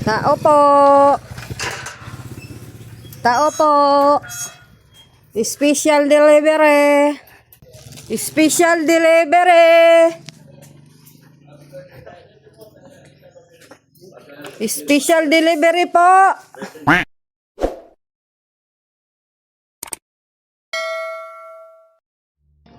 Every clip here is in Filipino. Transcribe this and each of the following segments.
Tao po. Tao po. Special delivery. Special delivery. Special delivery po.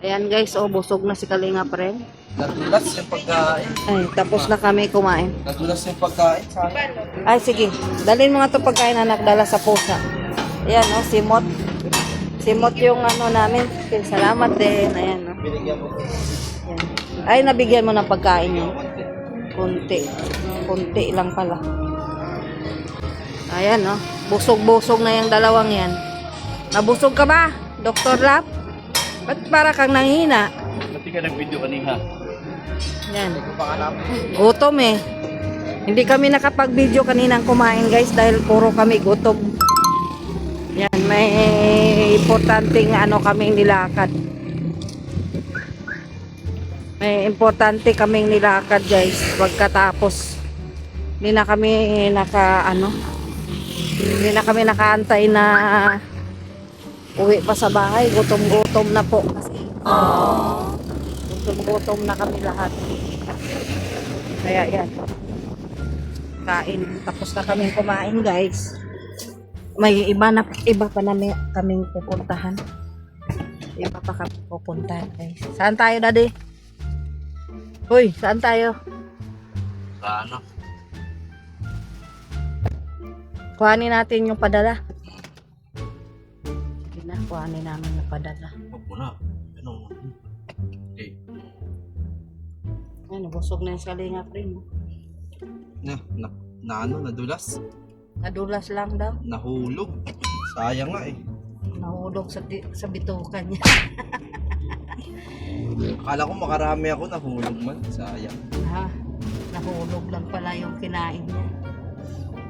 Ayan guys, oh, busog na si Kalinga pa rin. Nadulas yung pagkain. Ay, tapos na kami kumain. Nadulas yung pagkain sa akin. Ay, sige. Dalhin mo nga ito pagkain anak, dala sa pusa. Ayan, oh, simot. Simot yung ano namin. Okay, salamat din. Ayan, oh. Binigyan mo. Ayan. Ay, nabigyan mo ng pagkain yun. Kunti. Kunti lang pala. Ayan, oh. Busog-busog na yung dalawang yan. Nabusog ka ba, Dr. Lap? Ba't para kang nanghina? Pati ka nag-video kanina. Yan. Gutom eh. Hindi kami nakapag-video kaninang kumain guys dahil puro kami gutom. Yan, may importanteng ano kaming nilakad. May importante kaming nilakad guys. Pagkatapos hindi na kami hindi na kami nakaantay na uwi pa sa bahay. Gutom-gutom na po kasi. Gutom-gutom na kami lahat. Kaya yan. Kain. Tapos na kaming kumain guys. May iba pa namin kaming pupuntahan. Iba pa kami pupuntahan guys. Saan tayo daddy? Uy, saan tayo? Sa ano? Kuhanin natin yung padala. Sige na, kuhanin namin yung padala. Huwag mo na. Ano? Eh. Ay, nabusog na yung Kalinga rin. Nadulas. Nadulas lang daw. Nahulog. Sayang nga eh. Nahulog sa bitukan niya. Akala ko makarami ako, nahulog man. Sayang. Ha? Nahulog lang pala yung kinain niya.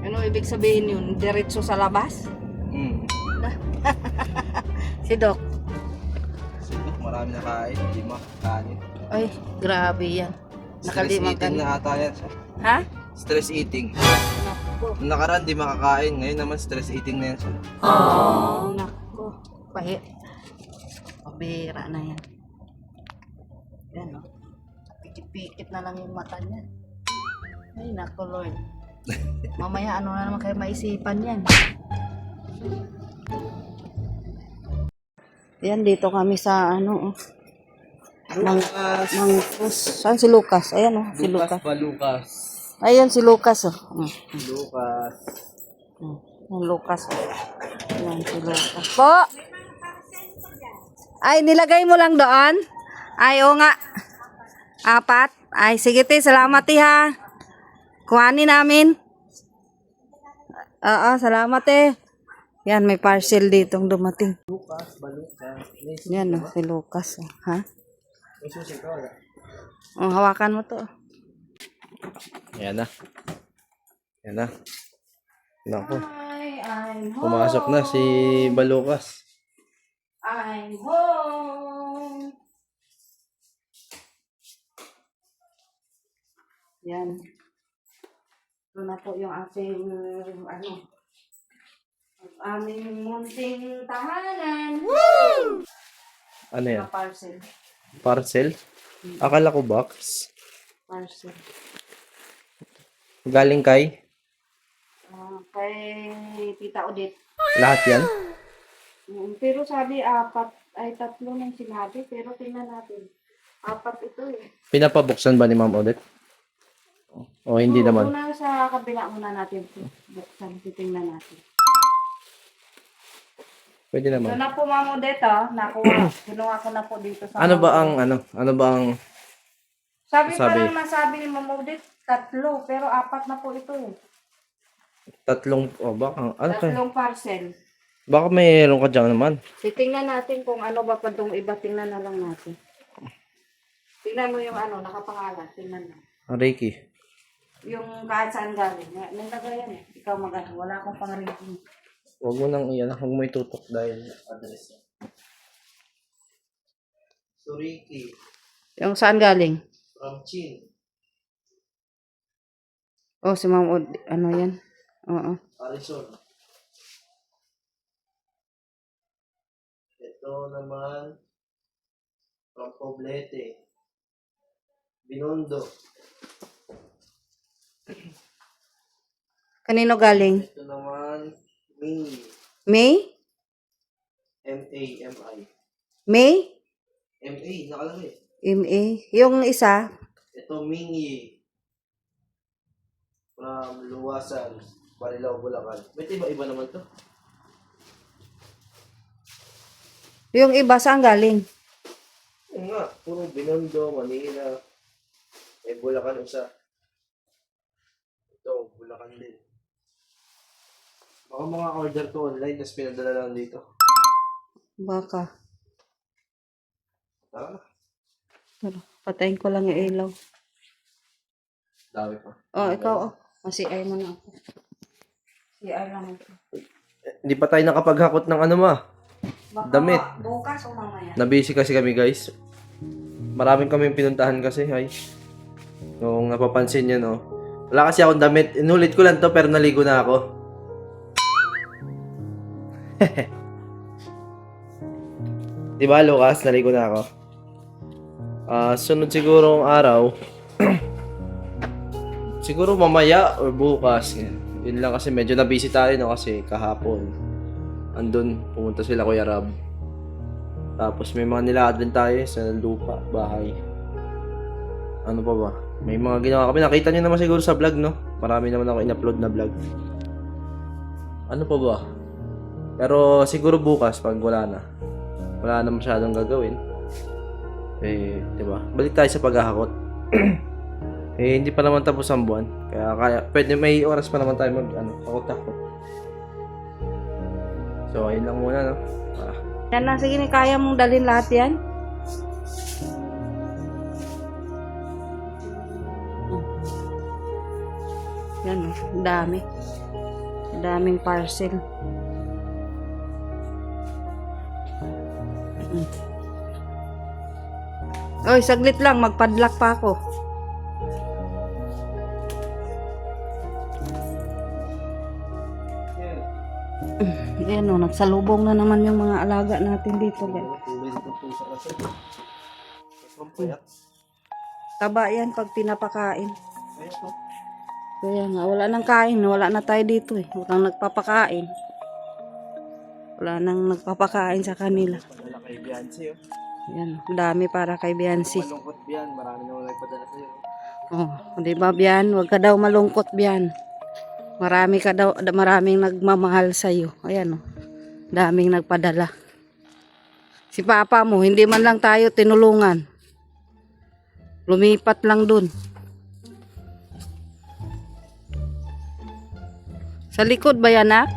Ano ibig sabihin yun? Diretso sa labas? Si Doc. Siguro marami na kain. Hindi makakain. Ay, grabe yan. Stress eating na ata yan siya. Ha? Stress eating. Naku. Nakaraan di makakain. Ngayon naman stress eating na yan siya. Naku. Pabira na yan. Yan o. Pikit-pikit na lang yung mata niya. Ay, naku Lord. Mamaya ano na naman kayo maisipan yan. Yan, dito kami sa ano, Lucas. Saan si Lucas? Ayan oh, si Lucas. Lucas. Ayan si Lucas oh. Lucas. Yung Lucas oh. Ayan si Lucas. Po! Ay, nilagay mo lang doon? Ay, oo nga. 4? Ay, sige te, salamat te ha. Kuhanin namin. Oo, salamat eh. Yan, may parcel ditong dumating. Lucas, Balucas. Yan oh, si Lucas oh. Ha? May susi ka wala? Oh, hawakan mo to. Ayan na. Ayan na. Naku. Hi, I'm home. Pumasok na si Balucas. I'm home. Yan. Ito na po yung ating, aming munting tahanan. Woo! Ano yan? Parcel. Parcel? Akala ko box. Parcel. Galing kay? Kay Tita Odette. Lahat yan? Pero sabi 4, ay 3 nang sinabi. Pero tingnan natin. 4 ito eh. Pinapabuksan ba ni Ma'am Odette? O hindi naman? Muna sa kabila muna natin. Buksan, titingnan natin. Pwede Ito naman. na po Ma'am Odette nakuha. Kinuha ko na po dito sa... Ano ba ang Sabi sabi? parang nasabi ni Ma'am Odette, 3. Pero 4 na po ito eh. Tatlong, baka, ano kayo? 3 parcel. Baka mayroon ka dyan naman. Titingnan natin kung ano ba pa itong iba. Tingnan na lang natin. Tingnan mo yung nakapangalan. Tingnan mo. Ricky. Yung kahit saan galing. Nilagay yan eh. Ikaw magano. Wala akong pang-rating. Huwag mo nang iyan. Huwag mo itutok dahil address niya. So, Ricky. Yung saan galing? From Chin. Oh, si Ma'am Od, ano yan? Oo. Arizona. Ito naman, from Poblete. Binondo. Kanino galing? Ito naman, May. May? M-A-M-I. May? M-A, nakalagay. MA. Yung isa, Ito, Mingy. From Luwasan, Marilao, Bulacan. May iba-iba naman to. yung iba saan galing? Yung nga, puro Binondo, Manila. May Bulacan isa. Ito, Bulacan din. Baka mga order to online, tapos pinadala lang dito. Baka. Tara na. Pero, patayin ko lang yung ilaw. Dami pa. Oh, ikaw, oh. Masi-ay mo na ako. Si-ay lang ako. Hindi pa tayo nakapaghakot ng ano ma. Baka Damit. bukas o mamaya. Nabisi kasi kami guys. Maraming kami pinuntahan kasi. Ay. Nung napapansin nyo no. Wala kasi akong damit. Inulit ko lang to pero naligo na ako. Diba Lucas? Naligo na ako. Sunod sigurong araw. Siguro mamaya or bukas. Yun lang kasi medyo na-busy tayo no kasi kahapon. Andun, pumunta sila Kuya Rab. Tapos may mga nilakad din tayo sa lupa, bahay. Ano pa ba? May mga ginawa kami. Nakita nyo naman siguro sa vlog no? Marami naman ako in-upload na vlog. Ano pa ba? Pero siguro bukas pag wala na. Wala na masyadong gagawin. Eh, diba? Balik tayo sa paghahakot. Eh, hindi pa naman tapos ang buwan. Kaya pwede may oras pa naman tayo hakot-hakot. So, ayun lang muna, no? Yan na, sige, kaya mong dalhin lahat yan? Yan, oh. Ang dami. Ang daming parcel. Oy, saglit lang. Magpadlock pa ako. Yan o, nagsalubong na naman yung mga alaga natin dito. Taba yan pag pinapakain. Kaya nga, wala nang kain. Wala na tayo dito eh. Walang nagpapakain. Wala nang nagpapakain sa kanila. Padala kay Biancy, oh. Yan, dami para kay Biancy. Malungkot Bian, marami naman nagpadala sa'yo. Oh, di ba Bian? Huwag ka daw malungkot Bian. Maraming nagmamahal sa iyo. Ayan oh. Daming nagpadala. Si Papa mo, hindi man lang tayo tinulungan. Lumipat lang dun. Sa likod ba yan, ha?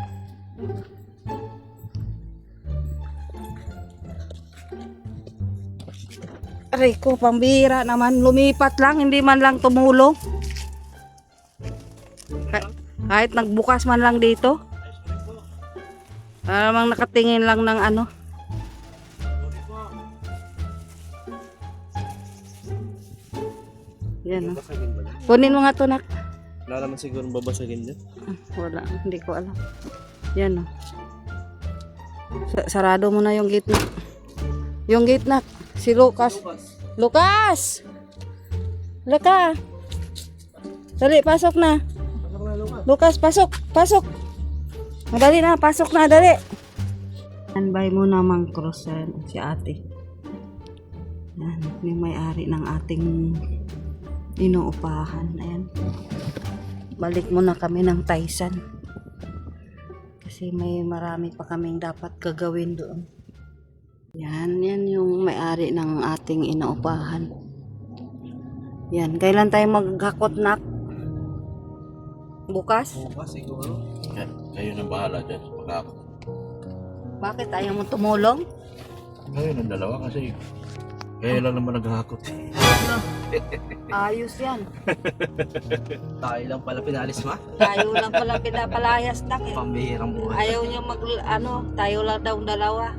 Aray ko, pambihira naman. Lumipat lang, hindi man lang tumulong. Kahit nagbukas man lang dito. Parang nakatingin lang ng ano. Yan o. Kunin mo nga to nak. Wala naman siguro babasagin dyan. Wala, hindi ko alam. Yan o. Sarado mo na yung gate nak. Yung gate nak. Si Lucas. Lucas! Laka. Dali, pasok na. Lucas, pasok. Pasok. Madali na, pasok na, dali. Standby mo na Mang Cruz si ate. Yan, yung may-ari ng ating inuupahan. Ayan. Balik muna kami ng Taysan. Kasi may marami pa kaming dapat gagawin doon. Yan yung may-ari ng ating inuupahan. Yan, kailan tayo maghakot nak? Bukas? Bukas siguro. Kayo na bahala dyan sa pag-ako. Bakit ayaw mo tumulong? Kayo ng dalawa kasi kayo lang naman naghahakot. Ayos yan. Tayo lang pala pinalis ma. Tayo lang pala pinapalayas na. Pambihirang buhay. Ayaw niyo tayo lang daw dalawa.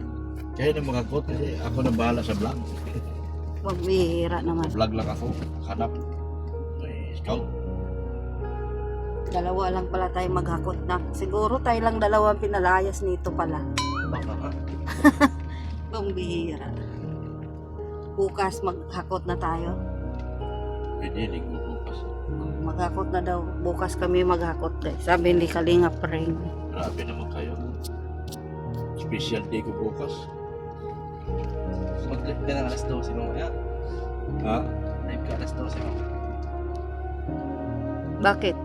Kayo na maghakot kasi ako na bahala sa vlog. Magbihira naman. Vlog lang ako. Hanap. May scout. Dalawa lang pala tayo maghakot na. Siguro tayo lang dalawa ang pinalayas nito pala. Baka nga. Ang bihira. Bukas maghakot na tayo. Pwede, linggo bukas. Maghakot na daw. Bukas kami maghakot guys. Sabi ni Kalinga Pring. Grabe naman kayo. Special day ko bukas. Mag-live ka ng alas 12 mamaya. Ha? Live ka alas 12 mamaya. Bakit?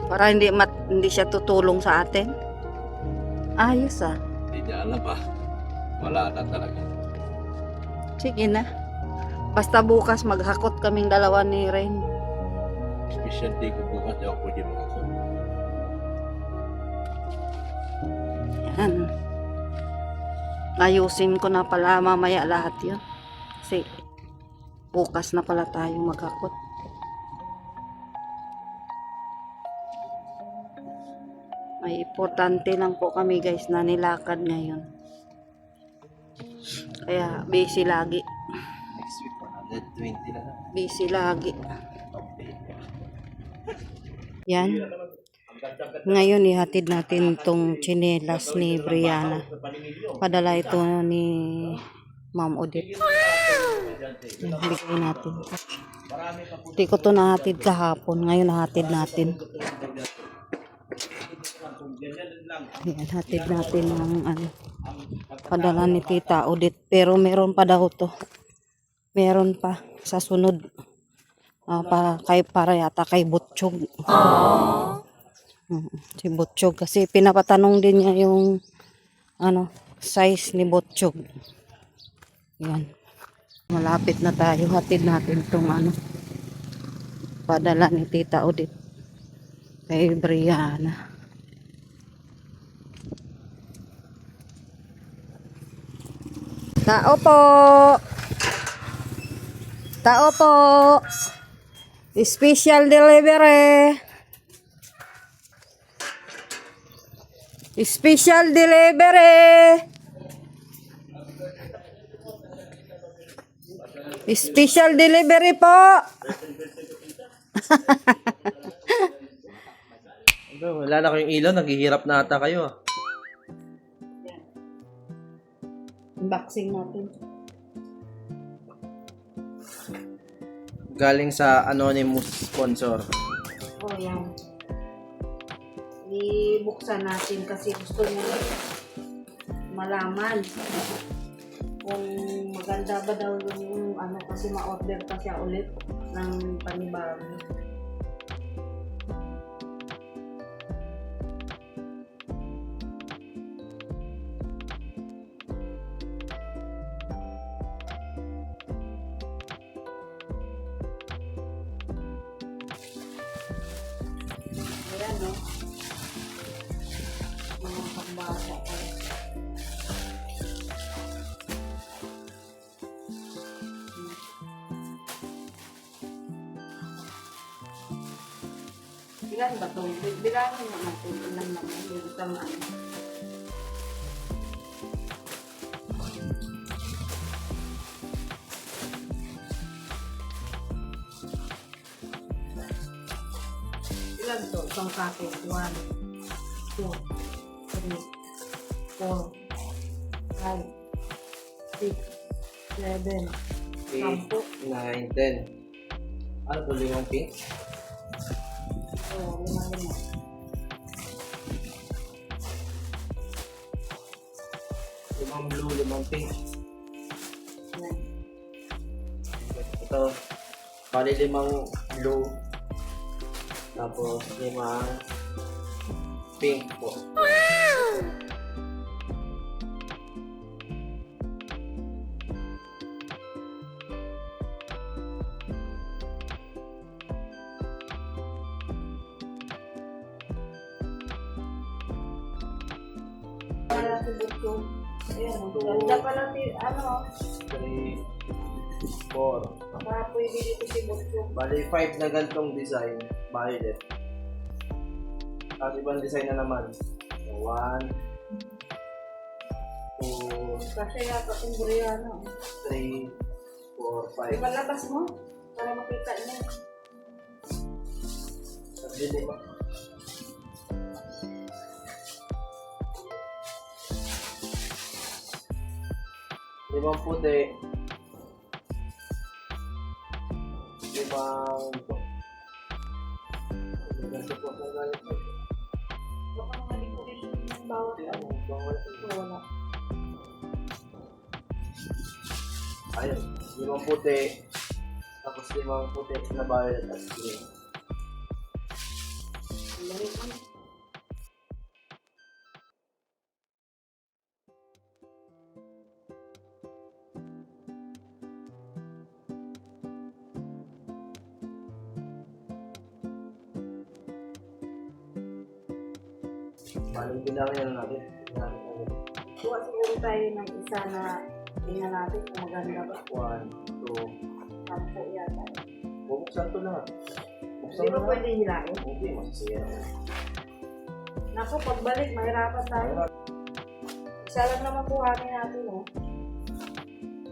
Para hindi siya tutulong sa atin. Ayos ah. Hindi niya alam ah. Wala na talaga. Sige na. Basta bukas maghakot kaming dalawa ni Rain. Special day ko bukas. Di ako pwede makakot. Yan. Ayusin ko na pala mamaya lahat yun. Kasi bukas na pala tayo maghakot. May importante lang po kami guys na nilakad ngayon. Kaya busy lagi. Next week, 120 na na. Busy lagi. Yan. Ngayon ihatid natin tong tsinelas ni Brianna. Padala ito ni Ma'am Odette. Yan, bigay natin. Hindi ko ito nahatid kahapon. Ngayon nahatid natin. Yan, hatid natin ng padala ni Tita Odette. Pero meron pa daw to. Meron pa sa sunod. Para yata kay Butchog. Si Butchog kasi pinapatanong din niya yung size ni Butchog. Yan. Malapit na tayo. Hatid natin itong padala ni Tita Odette kay Brianna. Tao po. Tao po. Special delivery. Special delivery. Special delivery po. Wala na kayong ilaw, naghihirap na ata kayo ah. Unboxing natin. Galing sa anonymous sponsor. Oh, yan. Ibuksan natin kasi gusto niya malaman kung maganda ba daw yung kasi ma-order pa siya ulit ng panibago. Ayan, no? Mga pambata pa. Ilan ba ito? Bilangin na natin. Ilan naman. Yung isang ilan to? Isang packet. 1, 2, 3, 4, 5, 6, 7, 8, 9, 10. Ano po, 5 pink? Oo, 5. 5 blue, 5 pink. Yan. Ito, bali 5 blue. Tapos 5 pink po. Para sa buto. Ayan, ganda pala si 3, 4. Baka pwede dito si buto. Bali 5 na gantong design. Violet. Tapos ibang design na naman. 1, 2, Kasi yata kung Brianna. 3, 4, 5. Palabas mo? Para makita niya. Sabi mo. Limang puti. Limang... Ganito po sa galit. Baka mga decoration ng bawat ano. Wala. Ayun, limang puti. Tapos limang puti na violet at green. Lari ko. Maling bilangin na natin. Kuha siguro tayo ng isa na tingnan natin kung maganda ba. 1, 2, 10 yata. bubuksan to lahat. Buksan Hindi ba mo pwede hilain? Hindi, masasaya. Naku, pagbalik, mahirapan tayo. Isa lang naman kuhanin natin, oh.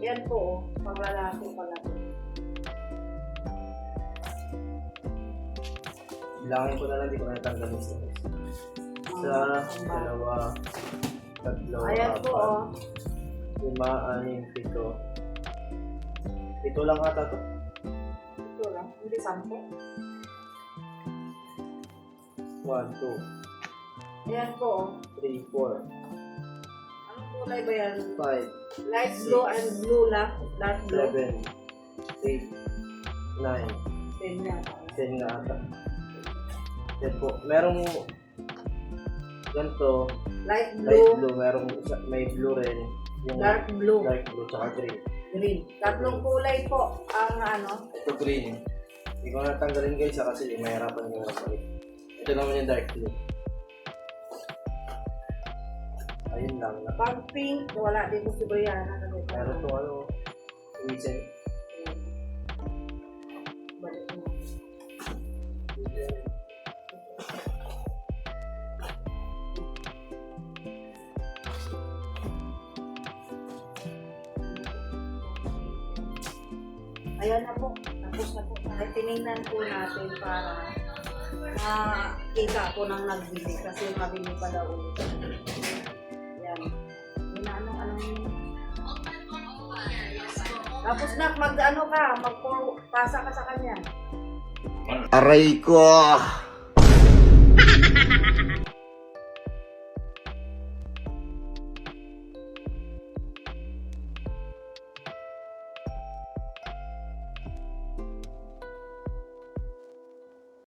Yan po, oh. Panglalaki pala. Bilangin ko na lang, di ko natanggalin sa isa, dalawa, tatlo, Ayan po, oh. 5, 6, 7. 7 lang ata to. Ito lang, hindi 10. 1, 2, Ayan po, oh. 3, 4, Anong kulay ba yan? 5, Light blue and blue lang. Dark blue. 11, 8, 9, 10 yata. 10 nga ata. Yan po. Merong ganito, Light light blue, blue, merong may blue rin. Yung dark blue, dark blue, tsaka green. green. Tatlong kulay po ang ano. Ito green. Hindi ko natanggalin guys kasi mahirapan yung balik. Ito naman yung dark blue. Ayun lang. Pag pink, wala dito si Brianna. Meron to ano, reason. Balik mo. Ayan na po. Tapos na po. Tinignan po natin para makita po ng nagbili kasi mabili pa daw ulit. Ayan. Ano yun. Tapos na, mag-ano ka, magpasa ka sa kanya. Aray ko!